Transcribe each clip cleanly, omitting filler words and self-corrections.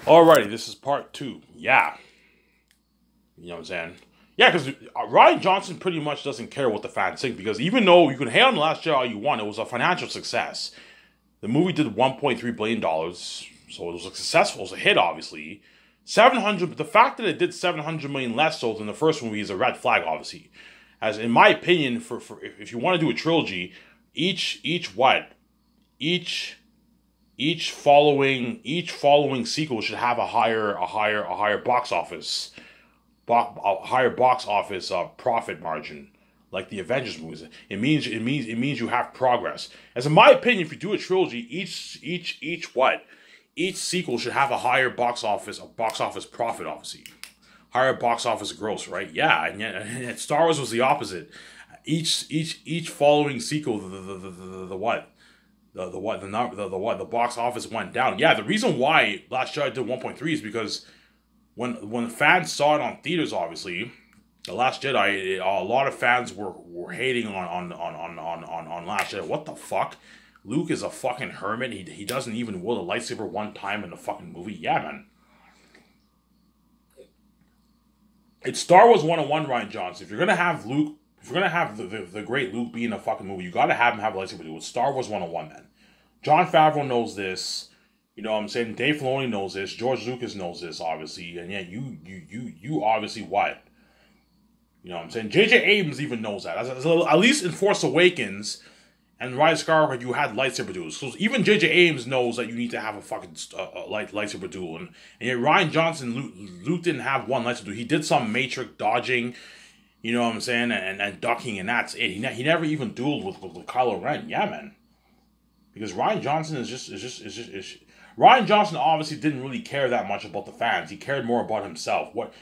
Alrighty, this is part two. Yeah. You know what I'm saying? Yeah, because Rian Johnson pretty much doesn't care what the fans think, because even though you can hate on The Last Jedi all you want, it was a financial success. The movie did $1.3 billion, so it was a successful, it was a hit, obviously. 700, the fact that it did 700 million less so than the first movie is a red flag, obviously. As in my opinion, for if you want to do a trilogy, each following sequel should have a higher box office profit margin, like the Avengers movies. It means you have progress. As in my opinion, if you do a trilogy, each sequel should have a higher box office profit, obviously, higher box office gross, right? Yeah, and yet Star Wars was the opposite. Each following sequel, the box office went down. Yeah, the reason why Last Jedi did 1.3 is because when fans saw it on theaters, obviously, The Last Jedi, a lot of fans were hating on Last Jedi. What the fuck? Luke is a fucking hermit. He doesn't even wield a lightsaber one time in the fucking movie. Yeah, man. It's Star Wars 101, Rian Johnson. If you're gonna have Luke, if you're gonna have the great Luke be in a fucking movie, you gotta have him have a lightsaber. It's Star Wars 101, man. Jon Favreau knows this. You know what I'm saying? Dave Filoni knows this. George Lucas knows this, obviously. And yeah, you obviously what? You know what I'm saying? J.J. Abrams even knows that. At least in Force Awakens and Rise of Skywalker, you had lightsaber duels. So even J.J. Abrams knows that you need to have a fucking lightsaber duel. And yet Rian Johnson, Luke didn't have one lightsaber duel. He did some Matrix dodging, you know what I'm saying, and ducking, and that's it. He never even dueled with Kylo Ren. Yeah, man. Because Rian Johnson is just Rian Johnson obviously didn't really care that much about the fans. He cared more about himself. What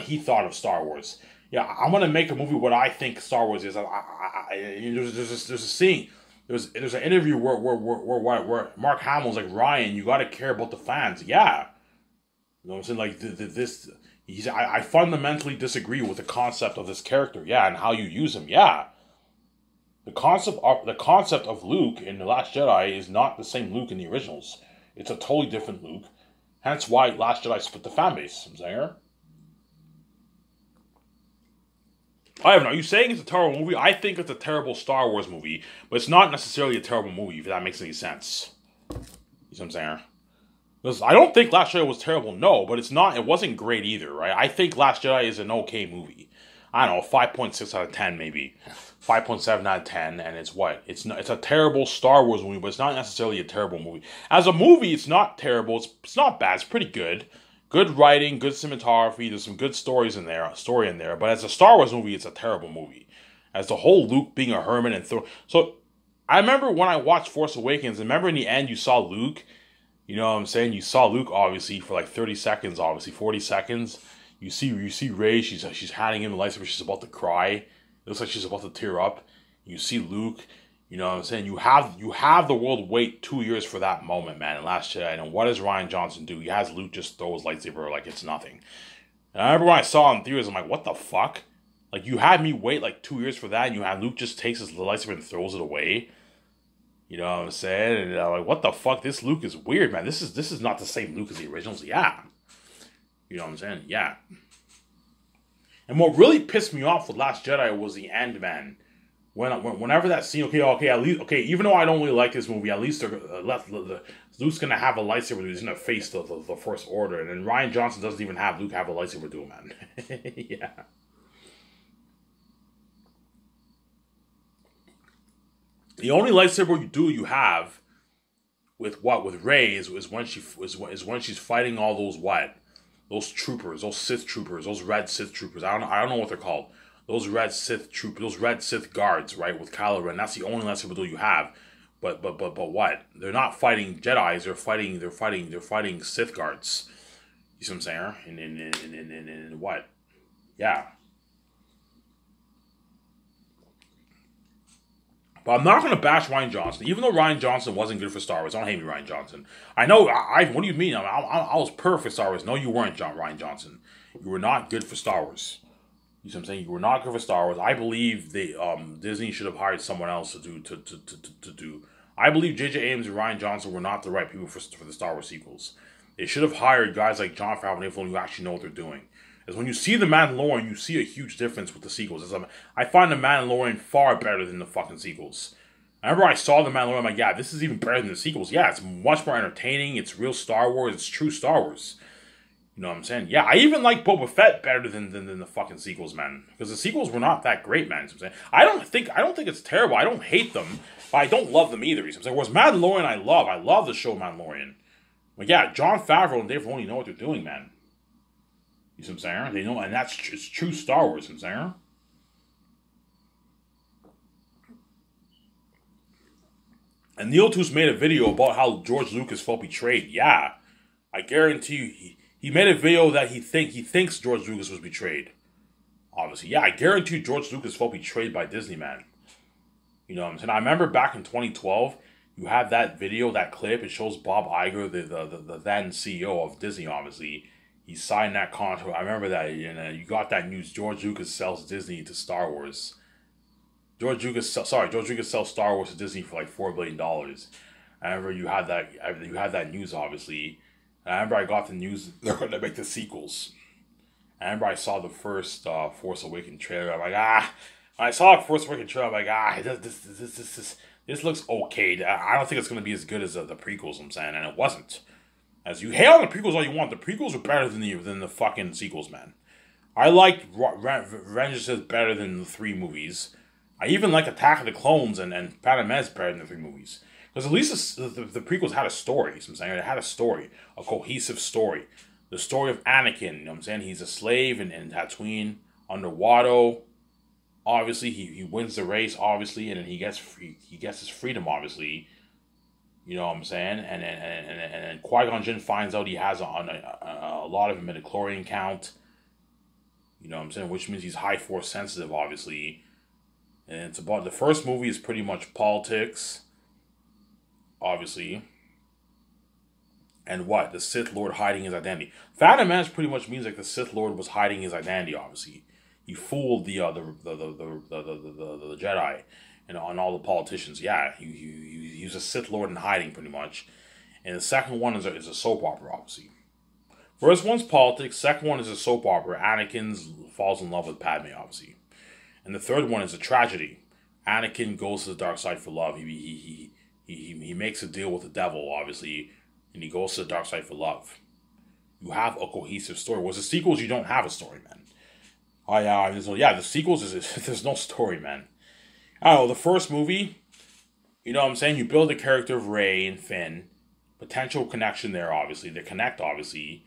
he thought of Star Wars. Yeah, I'm gonna make a movie what I think Star Wars is. There's a scene. There's an interview where Mark Hamill's like, Ryan, you got to care about the fans. Yeah, you know what I'm saying? Like this. I fundamentally disagree with the concept of this character. Yeah, and how you use him. Yeah. The concept of Luke in The Last Jedi is not the same Luke in the originals. It's a totally different Luke. Hence why Last Jedi split the fan base. I'm saying. I don't know. Are you saying it's a terrible movie? I think it's a terrible Star Wars movie, but it's not necessarily a terrible movie, if that makes any sense. You see what I'm saying? Because I don't think Last Jedi was terrible, no, but it wasn't great either, right? I think Last Jedi is an okay movie. I don't know, 5.6 out of 10 maybe. 5.7 out of 10, and it's what? It's a terrible Star Wars movie, but it's not necessarily a terrible movie. As a movie, it's not terrible. It's not bad. It's pretty good. Good writing, good cinematography. There's some good story in there. But as a Star Wars movie, it's a terrible movie. As the whole Luke being a hermit and so, I remember when I watched Force Awakens. Remember in the end, you saw Luke. You know what I'm saying? You saw Luke obviously for like 30 seconds, obviously 40 seconds. You see Rey. She's handing him the lightsaber. She's about to cry. It looks like she's about to tear up. You see Luke. You know what I'm saying? You have the world wait 2 years for that moment, man, in Last Jedi. And what does Rian Johnson do? He has Luke just throw his lightsaber like it's nothing. And I remember when I saw it in theaters, I'm like, what the fuck? Like, you had me wait like 2 years for that, and you had Luke just takes his lightsaber and throws it away. You know what I'm saying? And I'm like, what the fuck? This Luke is weird, man. This is not the same Luke as the originals. Yeah. You know what I'm saying? Yeah. And what really pissed me off with Last Jedi was the end, man. Whenever that scene, even though I don't really like this movie, at least Luke's gonna have a lightsaber. He's gonna face the First Order, and then Rian Johnson doesn't even have Luke have a lightsaber duel, man. Yeah. The only lightsaber duel you have with Rey is when she's fighting all those troopers, those Sith troopers, those red Sith troopers. I don't know what they're called. Those red Sith troopers, those red Sith guards, right, with Kylo Ren. That's the only lightsaber duel you have. But what? They're not fighting Jedis. They're fighting Sith guards. You see what I'm saying? And what? Yeah. But I'm not going to bash Rian Johnson. Even though Rian Johnson wasn't good for Star Wars. Don't hate me, Rian Johnson. I know, what do you mean? I was perfect for Star Wars. No, you weren't, Rian Johnson. You were not good for Star Wars. You see what I'm saying? You were not good for Star Wars. I believe Disney should have hired someone else to do. I believe J.J. Abrams and Rian Johnson were not the right people for the Star Wars sequels. They should have hired guys like Jon Favreau and Dave Filoni who actually know what they're doing. Because when you see The Mandalorian, you see a huge difference with the sequels. I find The Mandalorian far better than the fucking sequels. I remember I saw The Mandalorian, I'm like, yeah, this is even better than the sequels. Yeah, it's much more entertaining. It's real Star Wars. It's true Star Wars. You know what I'm saying? Yeah, I even like Boba Fett better than the fucking sequels, man. Because the sequels were not that great, man. You know what I'm saying? I don't think it's terrible. I don't hate them, but I don't love them either. You know what I'm saying? Whereas Mandalorian, I love. I love the show Mandalorian. But yeah, Jon Favreau and Dave Filoni know what they're doing, man. You see what I'm saying? They know, and it's true Star Wars, you know what I'm saying? And Neil Toots made a video about how George Lucas felt betrayed. Yeah, I guarantee you, he made a video that he thinks George Lucas was betrayed. Obviously, yeah, I guarantee you George Lucas felt betrayed by Disney, man. You know what I'm saying? I remember back in 2012, you have that video, that clip. It shows Bob Iger, the then CEO of Disney, obviously. He signed that contract. I remember that. You got that news. George Lucas sells Disney to Star Wars. George Lucas sells Star Wars to Disney for like $4 billion. I remember you had that news, obviously. And I remember I got the news they're going to make the sequels. I remember I saw the first Force Awakens trailer. I'm like, when I saw the Force Awakens trailer, I'm like, this looks okay. I don't think it's going to be as good as the prequels, I'm saying. And it wasn't. As you hate on the prequels all you want, the prequels are better than the fucking sequels, man. I like Revenge is better than the 3 movies. I even like Attack of the Clones and Phantom Menace better than the 3 movies. Because at least the prequels had a story, you know what I'm saying? It had a story, a cohesive story. The story of Anakin, you know what I'm saying? He's a slave in Tatooine, under Watto. Obviously, he wins the race, obviously, and then he gets his freedom, obviously. You know what I'm saying? And Qui-Gon Jinn finds out he has a lot of midichlorian count. You know what I'm saying? Which means he's high force sensitive, obviously. And it's about, the first movie is pretty much politics, obviously. And what? The Sith Lord hiding his identity. Phantom Menace pretty much means like the Sith Lord was hiding his identity, obviously. He fooled the Jedi and all the politicians. Yeah, he was a Sith Lord in hiding, pretty much. And the second one is a soap opera, obviously. First one's politics. Second one is a soap opera. Anakin falls in love with Padme, obviously. And the third one is a tragedy. Anakin goes to the dark side for love. He makes a deal with the devil, obviously, and he goes to the dark side for love. You have a cohesive story. Whereas the sequels, you don't have a story, man. Oh yeah, the sequels there's no story, man. I don't know, the first movie, you know what I'm saying? You build the character of Rey and Finn, potential connection there, obviously. They connect, obviously.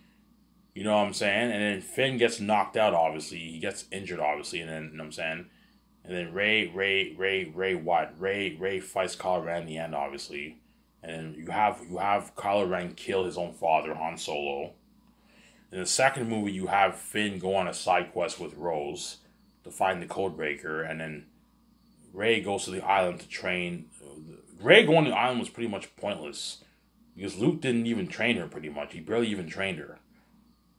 You know what I'm saying? And then Finn gets knocked out, obviously. He gets injured, obviously. And then, you know what I'm saying? And then Rey fights Kylo Ren in the end, obviously. And then you have Kylo Ren kill his own father, Han Solo. In the second movie, you have Finn go on a side quest with Rose to find the Codebreaker. And then Rey goes to the island to train. Rey going to the island was pretty much pointless. Because Luke didn't even train her, pretty much. He barely even trained her.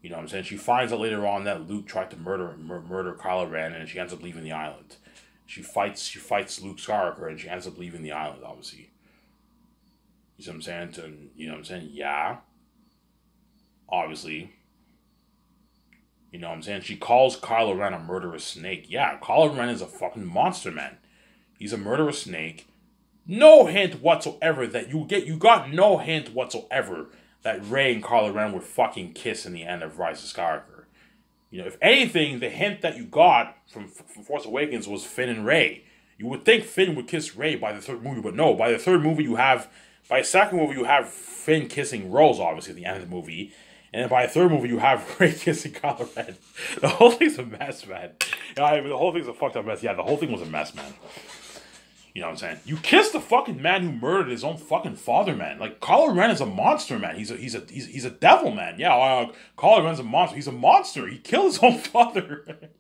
You know what I'm saying? She finds out later on that Luke tried to murder Kylo Ren, and she ends up leaving the island. She fights Luke Skywalker, and she ends up leaving the island, obviously. You know what I'm saying? You know what I'm saying? Yeah. Obviously. You know what I'm saying? She calls Kylo Ren a murderous snake. Yeah, Kylo Ren is a fucking monster, man. He's a murderous snake. No hint whatsoever that you got no hint whatsoever that Rey and Kylo Ren would fucking kiss in the end of Rise of Skywalker. You know, if anything, the hint that you got from Force Awakens was Finn and Rey. You would think Finn would kiss Rey by the third movie, but no. By the second movie, you have Finn kissing Rose, obviously, at the end of the movie. And then by the third movie, you have Rey kissing Kylo Ren. The whole thing's a mess, man. The whole thing's a fucked up mess. Yeah, the whole thing was a mess, man. You know what I'm saying? You kissed the fucking man who murdered his own fucking father, man. Like, Kylo Ren is a monster, man. He's a devil, man. Yeah, Kylo Ren's a monster. He's a monster. He killed his own father.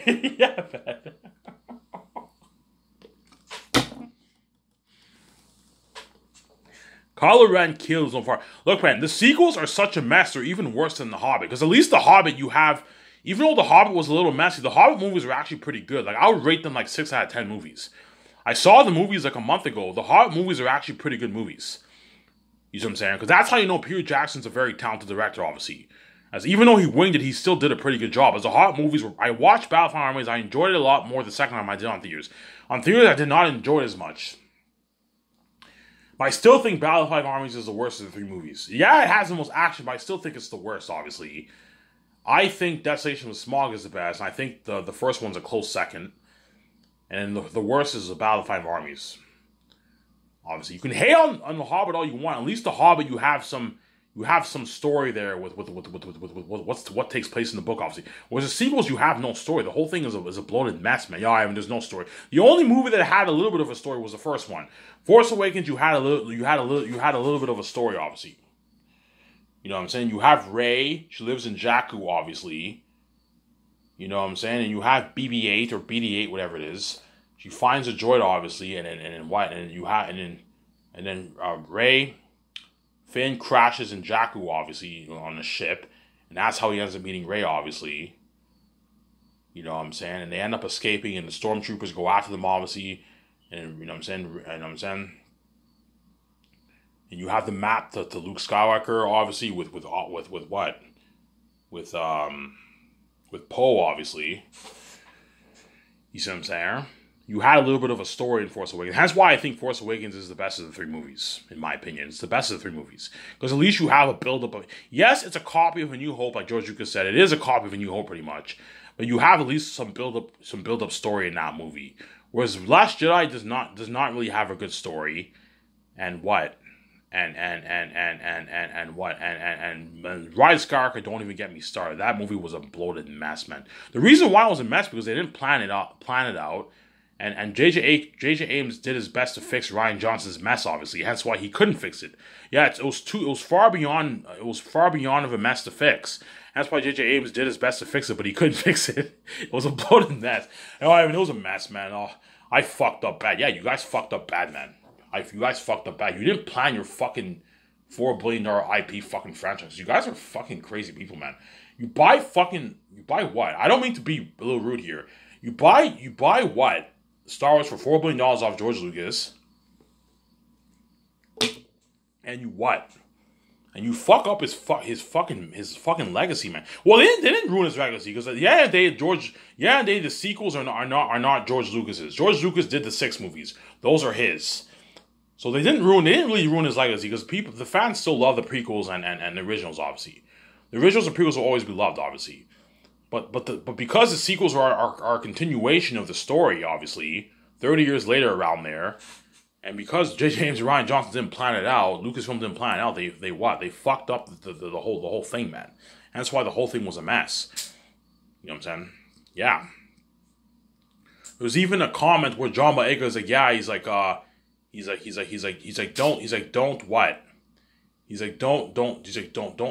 Yeah, man. Kylo Ren killed his own father. Look, man, the sequels are such a mess. They're even worse than The Hobbit. Because at least The Hobbit, you have... Even though The Hobbit was a little messy, The Hobbit movies were actually pretty good. Like, I would rate them like 6 out of 10 movies. I saw the movies like a month ago. The Hobbit movies are actually pretty good movies. You see what I'm saying? Because that's how you know Peter Jackson's a very talented director, obviously. As even though he winged it, he still did a pretty good job. As the hot movies, I watched Battlefield Armies, I enjoyed it a lot more the second time I did on theaters. On theaters, I did not enjoy it as much. But I still think Battlefield Armies is the worst of the three movies. Yeah, it has the most action, but I still think it's the worst, obviously. I think Desolation with Smog is the best, and I think the first one's a close second. And the worst is the Battlefield Armies. Obviously, you can hate on The Hobbit all you want. At least The Hobbit, you have some story there with what takes place in the book, obviously. Whereas the sequels, you have no story. The whole thing is a bloated mess, man. Yeah, I mean, there's no story. The only movie that had a little bit of a story was the first one. Force Awakens, you had a little bit of a story, obviously. You know what I'm saying? You have Rey. She lives in Jakku, obviously. You know what I'm saying? And you have BB-8 or BD-8, whatever it is. She finds a droid, obviously, and then Rey, Finn crashes in Jakku, obviously, on the ship, and that's how he ends up meeting Rey, obviously. You know what I'm saying? And they end up escaping, and the stormtroopers go after them, obviously, and you know what I'm saying. And you have the map to Luke Skywalker, obviously, with what? With Poe, obviously. You see what I'm saying? You had a little bit of a story in Force Awakens. That's why I think Force Awakens is the best of the three movies, in my opinion. It's the best of the three movies. Because at least you have a build-up of... Yes, it's a copy of A New Hope, like George Lucas said. It is a copy of A New Hope, pretty much. But you have at least some build-up story in that movie. Whereas Last Jedi does not really have a good story. And what? And Rise of Skywalker, don't even get me started. That movie was a bloated mess, man. The reason why it was a mess because they didn't plan it out. And J.J. Abrams did his best to fix Rian Johnson's mess, obviously. Hence why he couldn't fix it. Yeah, it was far beyond of a mess to fix. That's why J.J. Abrams did his best to fix it, but he couldn't fix it. It was a bloated mess. Oh, I mean, it was a mess, man. Oh, I fucked up bad. Yeah, you guys fucked up bad, man. You guys fucked up bad. You didn't plan your fucking $4 billion IP fucking franchise. You guys are fucking crazy people, man. You buy what? I don't mean to be a little rude here. You buy what? Star Wars for $4 billion off George Lucas. And you what? And you fuck up his fucking legacy, man. Well, they didn't ruin his legacy because the sequels are not George Lucas's. George Lucas did the 6 movies. Those are his. So they didn't really ruin his legacy because the fans still love the prequels and the originals, obviously. The originals and prequels will always be loved, obviously. But because the sequels are a continuation of the story, obviously, 30 years later around there, and because J.J. Abrams and Rian Johnson didn't plan it out, Lucasfilm didn't plan it out, they fucked up the whole thing, man. And that's why the whole thing was a mess. You know what I'm saying? Yeah. There was even a comment where John Boyega is like, yeah,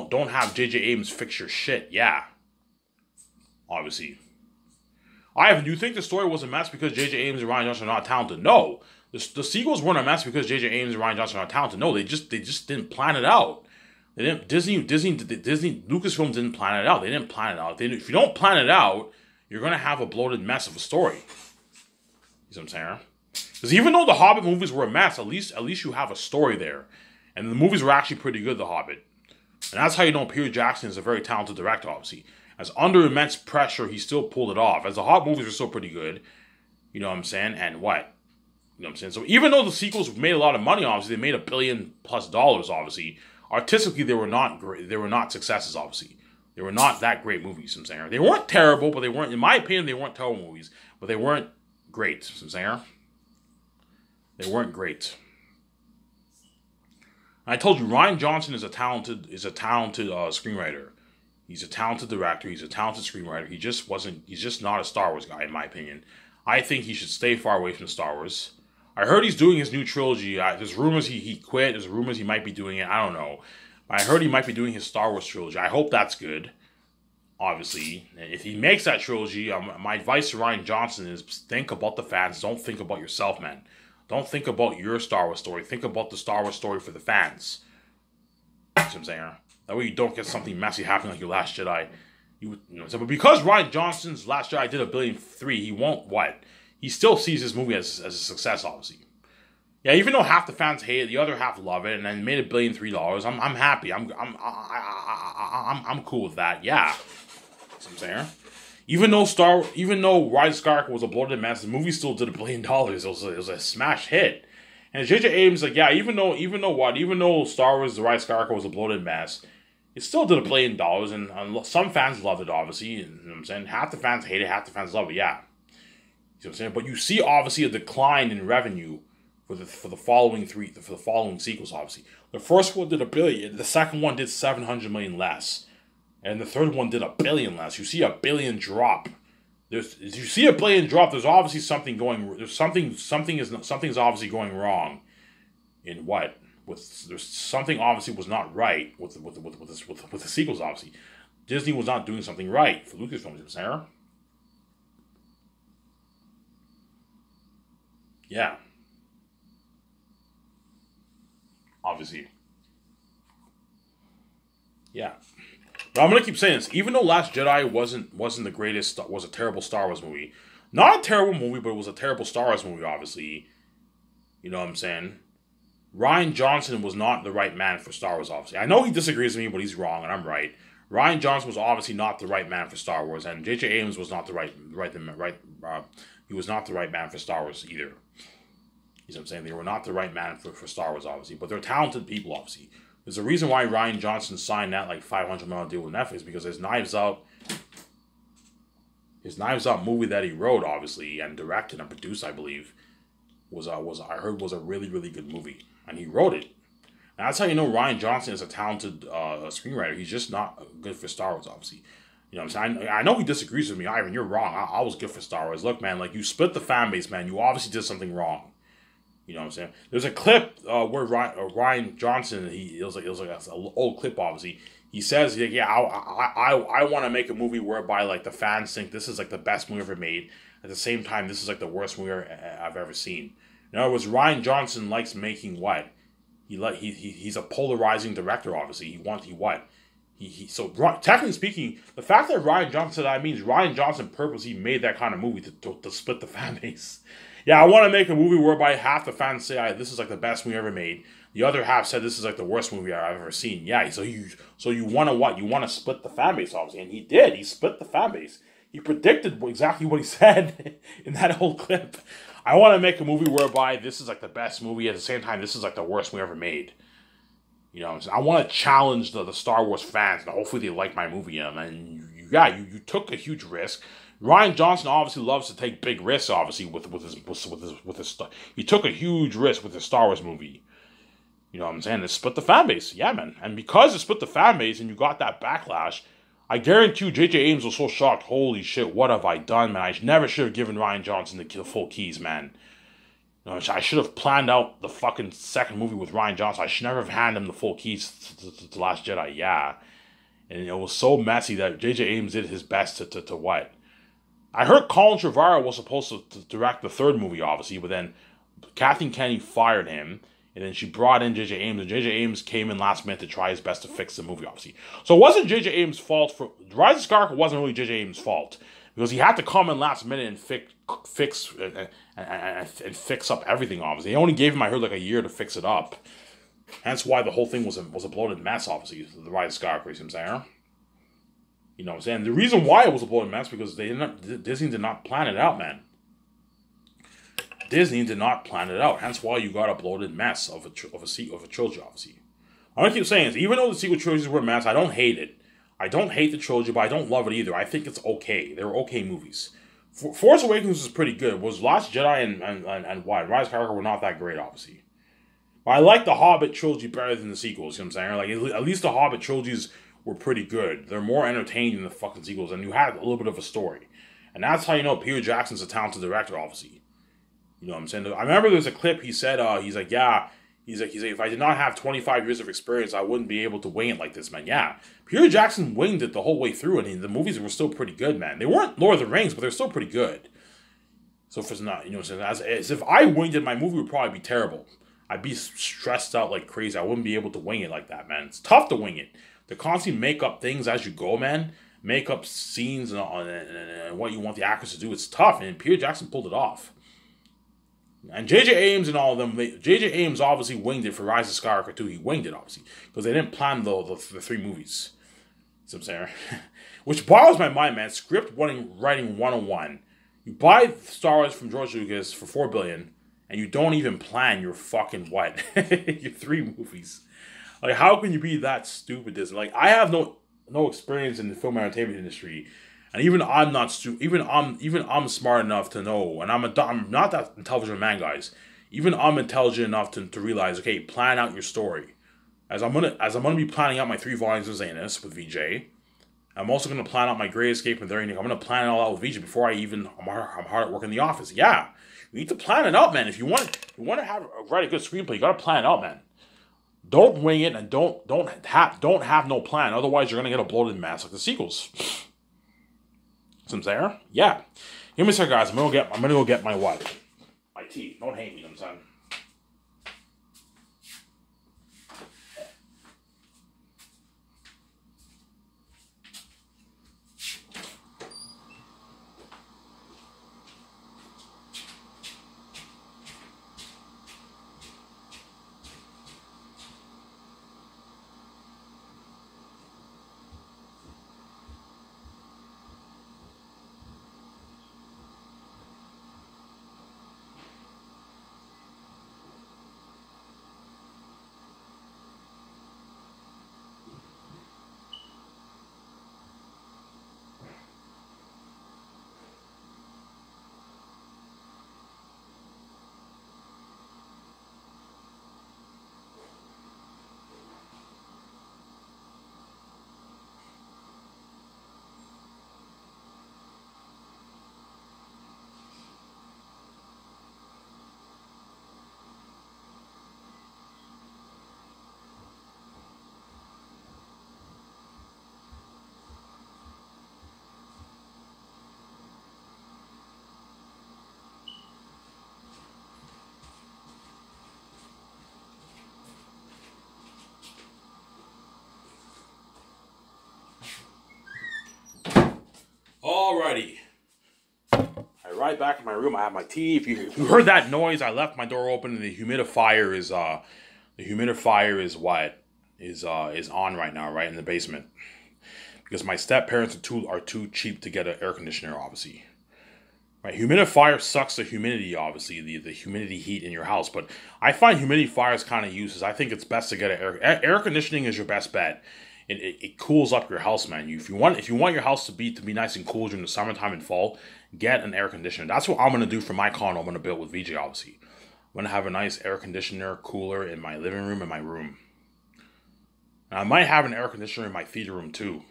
don't have J.J. Abrams fix your shit. Yeah. Obviously. Do you think the story was a mess because J.J. Abrams and Rian Johnson are not talented? No. The sequels weren't a mess because J.J. Abrams and Rian Johnson are not talented. No, they just didn't plan it out. They didn't. Lucasfilm didn't plan it out. They didn't plan it out. If you don't plan it out, you're gonna have a bloated mess of a story. You see what I'm saying? Because even though the Hobbit movies were a mess, at least you have a story there, and the movies were actually pretty good. The Hobbit, and that's how you know Peter Jackson is a very talented director. Obviously, as under immense pressure, he still pulled it off. As the Hobbit movies were still pretty good. You know what I'm saying? And what? You know what I'm saying? So even though the sequels made a lot of money, obviously, they made $1 billion+, obviously. Artistically, they were not great. They were not successes, obviously. They were not that great movies, I'm saying. They weren't terrible, but they weren't, in my opinion, they weren't terrible movies. But they weren't great, I'm saying. They weren't great. I told you, Rian Johnson is a talented screenwriter. He's a talented director. He's a talented screenwriter. He's just not a Star Wars guy, in my opinion. I think he should stay far away from Star Wars. I heard he's doing his new trilogy. There's rumors he quit. There's rumors he might be doing it. I don't know. But I heard he might be doing his Star Wars trilogy. I hope that's good. Obviously. If he makes that trilogy, my advice to Rian Johnson is think about the fans. Don't think about yourself, man. Don't think about your Star Wars story. Think about the Star Wars story for the fans. You know what I'm saying? That way you don't get something messy happening like your Last Jedi. You know, but because Rian Johnson's Last Jedi did $1.3 billion, he won't what? He still sees this movie as a success, obviously. Yeah, even though half the fans hate it, the other half love it, and then made $1,003,000. I'm happy. I'm cool with that. Yeah, that's what I'm saying. Even though Rise of Skywalker was a bloated mess, the movie still did $1 billion. It was a smash hit. And J.J. Abrams like, yeah, even though Star Wars: The Rise of Skywalker was a bloated mess, it still did $1 billion, and some fans loved it. Obviously, you know what I'm saying, half the fans hate it, half the fans love it. Yeah, you know what I'm saying. But you see, obviously, a decline in revenue for the following sequels. Obviously, the first one did $1 billion, the second one did $700 million less, and the third one did $1 billion less. You see a $1 billion drop. There's obviously something going. Something's obviously going wrong. In what? There's something obviously was not right with the sequels. Obviously, Disney was not doing something right for Lucasfilm. Sarah. Yeah. Obviously. Yeah. But I'm gonna keep saying this. Even though Last Jedi wasn't the greatest, was a terrible Star Wars movie. Not a terrible movie, but it was a terrible Star Wars movie. Obviously, you know what I'm saying. Rian Johnson was not the right man for Star Wars. Obviously, I know he disagrees with me, but he's wrong, and I'm right. Rian Johnson was obviously not the right man for Star Wars, and J.J. Abrams was not the right. He was not the right man for Star Wars either. You know what I'm saying? They were not the right man for Star Wars, obviously, but they're talented people, obviously. There's a reason why Rian Johnson signed that like $500 million deal with Netflix, because his Knives Out movie that he wrote, obviously, and directed and produced, I believe, was a really, really good movie, and he wrote it. And that's how you know Rian Johnson is a talented screenwriter. He's just not good for Star Wars, obviously. You know what I'm saying? I know he disagrees with me. Ivan, you're wrong. I was good for Star Wars. Look, man, like, you split the fan base, man. You obviously did something wrong. You know what I'm saying? There's a clip where Rian Johnson, it was like an old clip, obviously. He says, yeah, I want to make a movie whereby, like, the fans think this is, like, the best movie ever made. At the same time, this is, like, the worst movie I've ever seen. In other words, Rian Johnson likes making what? He's a polarizing director, obviously. So technically speaking, the fact that Rian Johnson said that means Rian Johnson purposely made that kind of movie to split the fan base. Yeah, I want to make a movie whereby half the fans say this is like the best movie ever made. The other half said this is like the worst movie I've ever seen. Yeah, so you want to what? You want to split the fan base, obviously, and he did. He split the fan base. He predicted exactly what he said in that whole clip. I want to make a movie whereby this is like the best movie, at the same time this is like the worst movie ever made. You know what I'm saying? I want to challenge the Star Wars fans, and hopefully they like my movie. And you took a huge risk. Rian Johnson obviously loves to take big risks. Obviously, with his he took a huge risk with his Star Wars movie. You know what I'm saying? It split the fan base, yeah, man. And because it split the fan base, and you got that backlash, I guarantee you, J.J. Abrams was so shocked. Holy shit, what have I done, man? I never should have given Rian Johnson the full keys, man. You know, I should have planned out the fucking second movie with Rian Johnson. I should never have handed him the full keys to Last Jedi, yeah. And it was so messy that J.J. Abrams did his best to what? I heard Colin Trevorrow was supposed to direct the third movie, obviously, but then Kathleen Kennedy fired him, and then she brought in J.J. Abrams, and J.J. Abrams came in last minute to try his best to fix the movie, obviously. So it wasn't J.J. Abrams' fault for... Rise of Skywalker wasn't really J.J. Abrams' fault, because he had to come in last minute and fix up everything, obviously. They only gave him, I heard, like a year to fix it up. Hence why the whole thing was a bloated mess, obviously, the Rise of Skywalker, you know what I'm saying? You know what I'm saying? The reason why it was a bloated mess because Disney did not plan it out, man. Disney did not plan it out. Hence why you got a bloated mess of a trilogy, obviously. I'm gonna keep saying this. Even though the sequel trilogies were a mess, I don't hate it. I don't hate the trilogy, but I don't love it either. I think it's okay. They were okay movies. Force Awakens was pretty good. Was Last Jedi and what? Rise of Skywalker were not that great, obviously. But I like the Hobbit trilogy better than the sequels, you know what I'm saying? Like, at least the Hobbit trilogies were pretty good. They're more entertaining than the fucking sequels, and you had a little bit of a story. And that's how you know Peter Jackson's a talented director, obviously. You know what I'm saying? I remember there's a clip he said, he's like, if I did not have 25 years of experience, I wouldn't be able to wing it like this, man. Yeah. Peter Jackson winged it the whole way through, and the movies were still pretty good, man. They weren't Lord of the Rings, but they're still pretty good. So if it's not, you know what I'm saying? As if I winged it, my movie would probably be terrible. I'd be stressed out like crazy. I wouldn't be able to wing it like that, man. It's tough to wing it. To constantly make up things as you go, man. Make up scenes and what you want the actors to do. It's tough, and Peter Jackson pulled it off. And J.J. Abrams and all of them, J.J. Abrams obviously winged it for Rise of Skywalker 2. He winged it, obviously, because they didn't plan the 3 movies. See what I'm saying? Which boggles my mind, man. Script writing 101. You buy Star Wars from George Lucas for $4 billion, and you don't even plan your fucking what? Your 3 movies. Like, how can you be that stupid? Like, I have no experience in the film and entertainment industry. And even I'm not stupid. Even I'm smart enough to know, and I'm not that intelligent man, guys. Even I'm intelligent enough to realize, okay, plan out your story. As I'm gonna be planning out my 3 volumes of Zanus with VJ. I'm also gonna plan out my Great Escape and I'm gonna plan it all out with VJ before I'm hard at work in the office. Yeah, you need to plan it out, man. If you want to write a good screenplay, you gotta plan it out, man. Don't wing it and don't have no plan. Otherwise, you're gonna get a bloated mess like the sequels. Some there? Yeah. Give me a second, guys. I'm gonna go get my what? My tea. Don't hate me, you know what I'm saying? Alrighty. I ride back in my room. I have my tea. If you heard that noise, I left my door open, and the humidifier is on right now, right in the basement, because my step parents are too cheap to get an air conditioner, obviously. Right, humidifier sucks the humidity, obviously, the humidity heat in your house. But I find humidifiers kind of useless. I think it's best to get an air conditioning is your best bet. It cools up your house, man. If you want your house to be nice and cool during the summertime and fall, get an air conditioner. That's what I'm gonna do for my condo. I'm gonna build with VJ, obviously. I'm gonna have a nice air conditioner, cooler in my living room and my room. And I might have an air conditioner in my theater room too.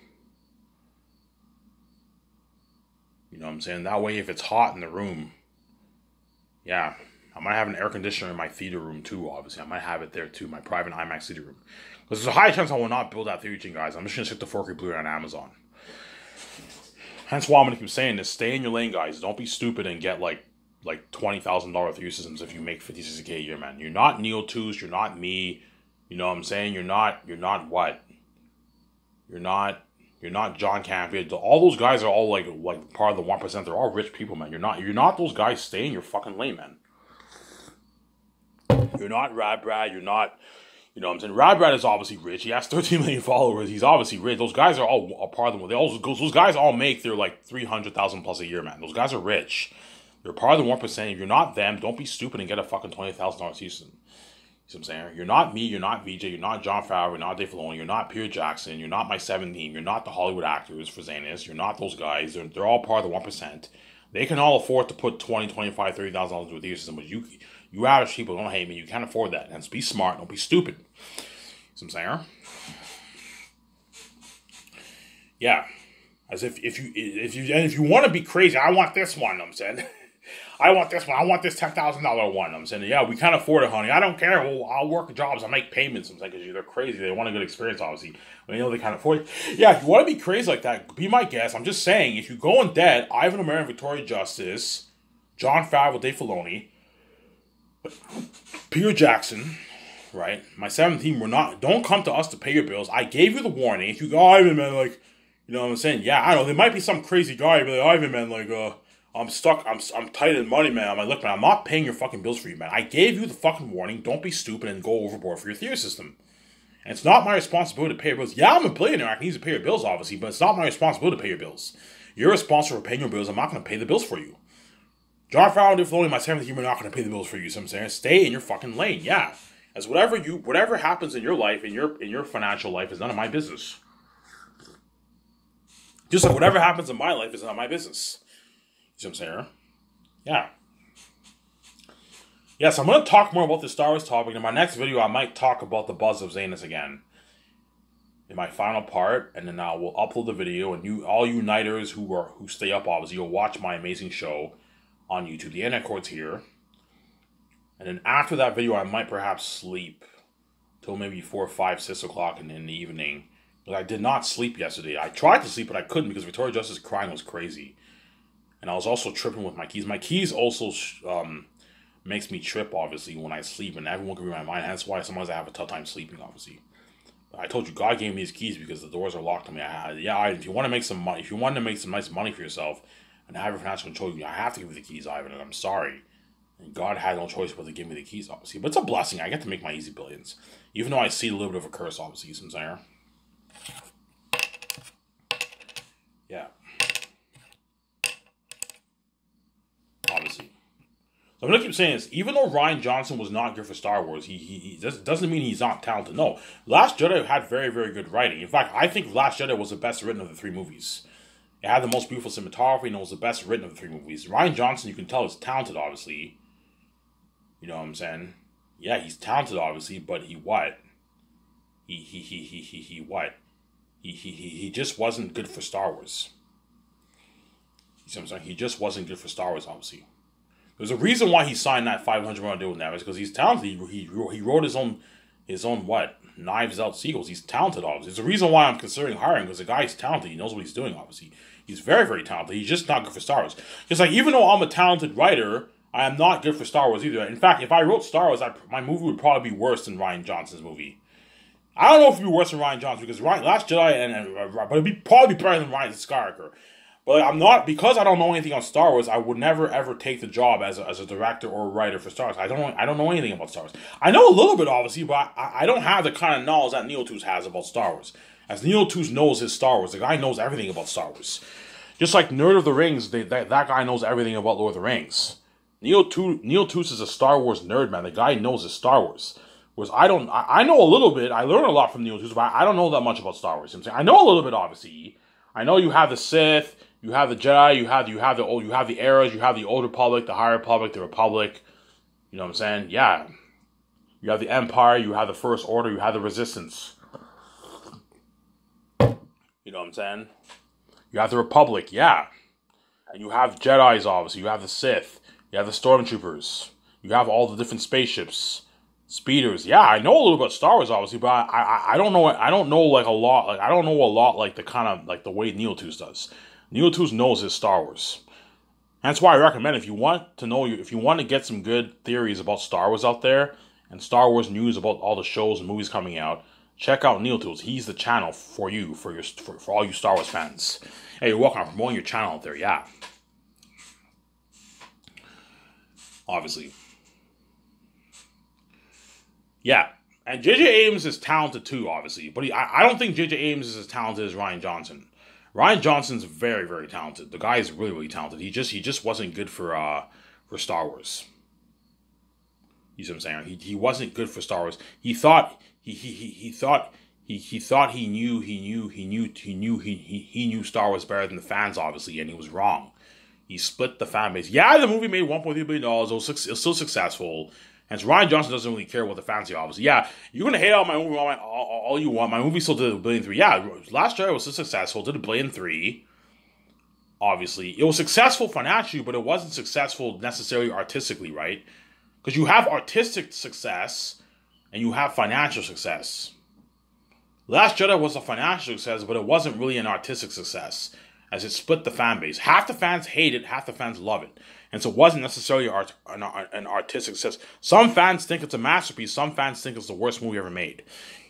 You know what I'm saying? That way, if it's hot in the room, yeah, I might have an air conditioner in my theater room too, obviously. I might have it there too, my private IMAX theater room. Because there's a high chance I will not build that theater chain, guys. I'm just going to stick to 4K Blu-ray on Amazon. Hence why I'm going to keep saying this. Stay in your lane, guys. Don't be stupid and get like $20,000 theater systems if you make $56K a year, man. You're not Neo 2s. You're not me. You know what I'm saying? You're not what? You're not John Campbell. All those guys are all like part of the 1%. They're all rich people, man. You're not those guys. Stay in your fucking lane, man. You're not Rad Brad. You're not, you know what I'm saying? Rad Brad is obviously rich. He has 13 million followers. He's obviously rich. Those guys are all a part of them. Those guys all make their like 300,000 plus a year, man. Those guys are rich. They're part of the 1%. If you're not them, don't be stupid and get a fucking $20,000 season. You see what I'm saying? You're not me. You're not VJ. You're not Jon Favreau. You're not Dave Filoni. You're not Peter Jackson. You're not my 7 team. You're not the Hollywood actors for Zanus. You're not those guys. They're all part of the 1%. They can all afford to put $20,000, $25,000, $30,000 into a theater system, but you average people, don't hate me. You can't afford that. And be smart. Don't be stupid. See what I'm saying? Yeah. As if you want to be crazy, I want this one. I'm saying, I want this one. I want this $10,000 one. I'm saying, yeah, we can't afford it, honey. I don't care. Well, I'll work jobs. I'll make payments. I'm saying, because they're crazy. They want a good experience, obviously. But they know they can't afford it. Yeah, if you want to be crazy like that, be my guest. I'm just saying, if you go in debt, Ivan American Victoria Justice, Jon Favreau, Dave Filoni, Peter Jackson, right? My 7th team, don't come to us to pay your bills. I gave you the warning. If you go, Ivan, man, like, you know what I'm saying? Yeah, I don't know. There might be some crazy guy, but like, Ivan, man, like, I'm stuck. I'm tight in money, man. I'm like, look, man, I'm not paying your fucking bills for you, man. I gave you the fucking warning. Don't be stupid and go overboard for your theory system. And it's not my responsibility to pay your bills. Yeah, I'm a billionaire. I can easily pay your bills, obviously, but it's not my responsibility to pay your bills. You're responsible for paying your bills. I'm not going to pay the bills for you. Jon Favreau did Filoni, my 7th year, we're not going to pay the bills for you. So I'm saying, stay in your fucking lane. Yeah, as whatever happens in your life, in your financial life, is none of my business. Just like whatever happens in my life is not my business. You see what I'm saying? Yeah. Yes, I'm going to talk more about the Star Wars topic. In my next video, I might talk about the Buzz of Xanus again. In my final part, and then I will upload the video, and all you Nighters who stay up, obviously, you'll watch my amazing show on YouTube. The Internet Court's here. And then after that video, I might perhaps sleep till maybe 4, 5, 6 o'clock in the evening. But I did not sleep yesterday. I tried to sleep, but I couldn't because Victoria Justice crying was crazy. And I was also tripping with my keys. My keys also makes me trip, obviously, when I sleep, and everyone can read my mind. That's why sometimes I have a tough time sleeping, obviously. But I told you, God gave me his keys because the doors are locked on me. If you want to make some money, if you want to make some nice money for yourself and have your financial control, I have to give you the keys, Ivan, and I'm sorry. And God had no choice but to give me the keys, obviously. But it's a blessing. I get to make my easy billions. Even though I see a little bit of a curse, obviously, you see what I'm saying? Yeah. Obviously. So I'm going to keep saying this. Even though Rian Johnson was not good for Star Wars, he doesn't mean he's not talented. No. Last Jedi had very, very good writing. In fact, I think Last Jedi was the best written of the 3 movies. It had the most beautiful cinematography, and it was the best written of the 3 movies. Rian Johnson, you can tell, is talented, obviously. You know what I'm saying? Yeah, he's talented, obviously, but he what? He what? He just wasn't good for Star Wars. You see what I'm saying? He just wasn't good for Star Wars, obviously. There's a reason why he signed that $500 million deal with Netflix, because he's talented. He wrote his own what? Knives Out sequels. He's talented, obviously. There's a reason why I'm considering hiring, because the guy's talented. He knows what he's doing, obviously. He's very, very talented. He's just not good for Star Wars. It's like, even though I'm a talented writer, I am not good for Star Wars either. In fact, if I wrote Star Wars, my movie would probably be worse than Rian Johnson's movie. I don't know if it would be worse than Rian Johnson, because Last Jedi, but it'd probably be better than Rise of Skywalker. But I'm not, because I don't know anything on Star Wars, I would never ever take the job as a director or a writer for Star Wars. I don't know anything about Star Wars. I know a little bit, obviously, but I don't have the kind of knowledge that Neil Tooze has about Star Wars. As Neil Tooze knows his Star Wars, the guy knows everything about Star Wars. Just like Nerd of the Rings, that guy knows everything about Lord of the Rings. Neil Tooze is a Star Wars nerd, man. The guy knows his Star Wars. Whereas I know a little bit. I learn a lot from Neil Tooze, but I don't know that much about Star Wars. I know a little bit, obviously. I know you have the Sith, you have the Jedi, you have the eras, you have the Old Republic, the High Republic, the Republic. You know what I'm saying? Yeah. You have the Empire, you have the First Order, you have the Resistance. You know what I'm saying? You have the Republic, yeah. And you have Jedis, obviously. You have the Sith. You have the Stormtroopers. You have all the different spaceships. Speeders. Yeah, I know a little about Star Wars, obviously, but I don't know. I don't know like a lot. Like I don't know a lot like the kind of like the way Neil Tooze does. Neil Tooze knows his Star Wars. That's why I recommend, if you want to get some good theories about Star Wars out there and Star Wars news about all the shows and movies coming out, check out Neil Tooze. He's the channel for you, for all you Star Wars fans. Hey, you're welcome. I'm promoting your channel out there. Yeah. Obviously. Yeah. And J.J. Abrams is talented too, obviously. But I don't think J.J. Abrams is as talented as Rian Johnson. Rian Johnson's very, very talented. The guy is really, really talented. He just wasn't good for Star Wars. You see what I'm saying? He wasn't good for Star Wars. He thought he thought he knew Star Wars better than the fans, obviously, and he was wrong. He split the fan base. Yeah, the movie made $1.3 billion. It was still successful. And so Rian Johnson doesn't really care what the fans say, obviously. Yeah, you're going to hate on my movie all you want. My movie still did $1.3 billion. Yeah, Last Jedi was still successful. Did $1.3 billion. Obviously. It was successful financially, but it wasn't successful necessarily artistically, right? Because you have artistic success and you have financial success. Last Jedi was a financial success, but it wasn't really an artistic success, as it split the fan base. Half the fans hate it, half the fans love it. And so it wasn't necessarily an artistic success. Some fans think it's a masterpiece. Some fans think it's the worst movie ever made.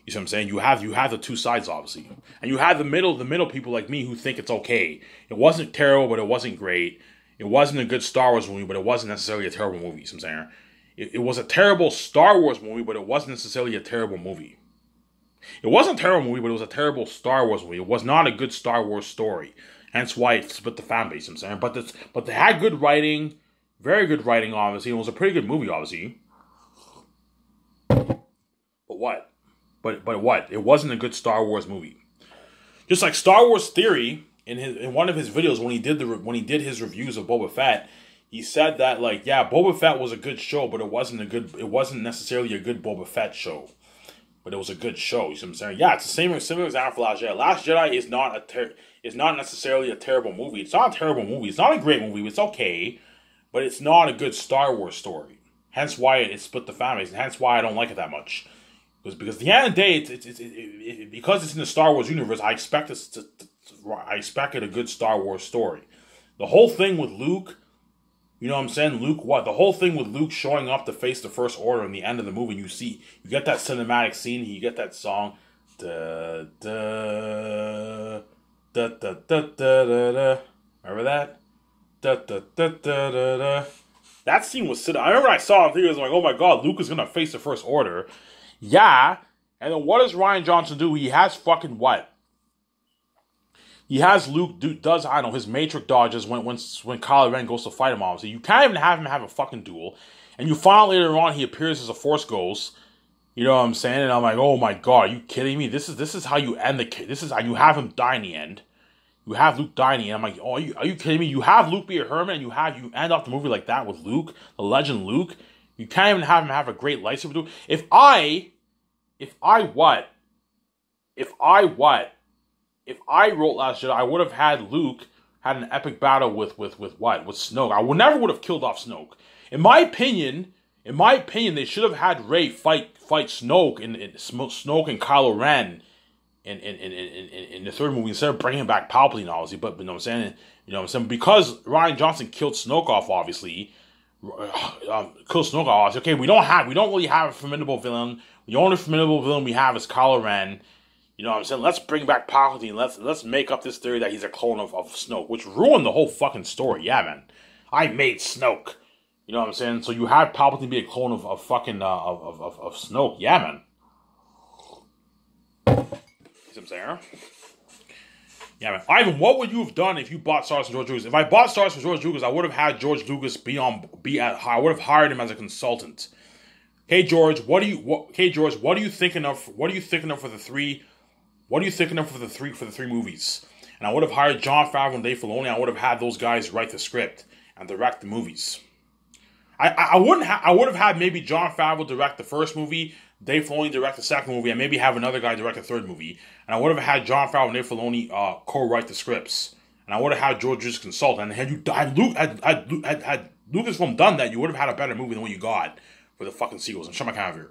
You see what I'm saying? You have the two sides, obviously. And you have the middle people like me who think it's okay. It wasn't terrible, but it wasn't great. It wasn't a good Star Wars movie, but it wasn't necessarily a terrible movie. You see what I'm saying? It was a terrible Star Wars movie, but it wasn't necessarily a terrible movie. It wasn't a terrible movie, but it was a terrible Star Wars movie. It was not a good Star Wars story. Hence why it split the fan base, you know what I'm saying? But they had good writing, very good writing, obviously. It was a pretty good movie, obviously. But what? But what? It wasn't a good Star Wars movie. Just like Star Wars Theory, in one of his videos when he did his reviews of Boba Fett, he said that, like, yeah, Boba Fett was a good show, but it wasn't necessarily a good Boba Fett show. But it was a good show, you see what I'm saying? Yeah, it's the same example for Last Jedi. Last Jedi is not necessarily a terrible movie. It's not a terrible movie. It's not a great movie. It's okay, but it's not a good Star Wars story. Hence why it split the fan base, and hence why I don't like it that much. Because at the end of the day, because it's in the Star Wars universe, I expected a good Star Wars story. The whole thing with Luke, you know what I'm saying? The whole thing with Luke showing up to face the First Order in the end of the movie, you get that cinematic scene, you get that song, da da da da da da da. Remember that? Da da da da da da. That scene was I remember I saw it in theaters, like, oh my god, Luke is gonna face the First Order. Yeah, and then what does Rian Johnson do? He has fucking what? He has Luke does, I don't know, his Matrix dodges when Kylo Ren goes to fight him, obviously. You can't even have him have a fucking duel. And you find out later on he appears as a Force Ghost. You know what I'm saying? And I'm like, oh my god, are you kidding me? This is how you end this is how you have him die in the end. You have Luke die in the end. I'm like, oh, are you kidding me? You have Luke be a hermit, and you end off the movie like that with Luke, the legend Luke. You can't even have him have a great lightsaber duel. If I wrote Last Jedi, I would have had Luke had an epic battle with Snoke. I would have killed off Snoke. In my opinion, they should have had Rey fight Snoke Snoke and Kylo Ren in the third movie instead of bringing back Palpatine, obviously. But you know what I'm saying? Because Rian Johnson killed Snoke off, obviously. Okay, we don't really have a formidable villain. The only formidable villain we have is Kylo Ren. You know what I'm saying? Let's bring back Palpatine. Let's make up this theory that he's a clone of Snoke, which ruined the whole fucking story. Yeah, man. I made Snoke. You know what I'm saying? So you have Palpatine be a clone of Snoke. Yeah, man. You see what I'm saying? Yeah, man. Ivan, what would you have done if you bought Star Wars from George Lucas? If I bought Star Wars from George Lucas, I would have had George Lucas I would have hired him as a consultant. Hey George, what are you thinking of? What are you thinking of for the three? What are you thinking of for the three movies? And I would have hired Jon Favreau and Dave Filoni. I would have had those guys write the script and direct the movies. I would have had maybe Jon Favreau direct the first movie, Dave Filoni direct the second movie, and maybe have another guy direct the third movie. And I would have had Jon Favreau and Dave Filoni co-write the scripts. And I would have had George Lucas consult. And had Lucasfilm done that, you would have had a better movie than what you got for the fucking sequels. I'm shut my camera here.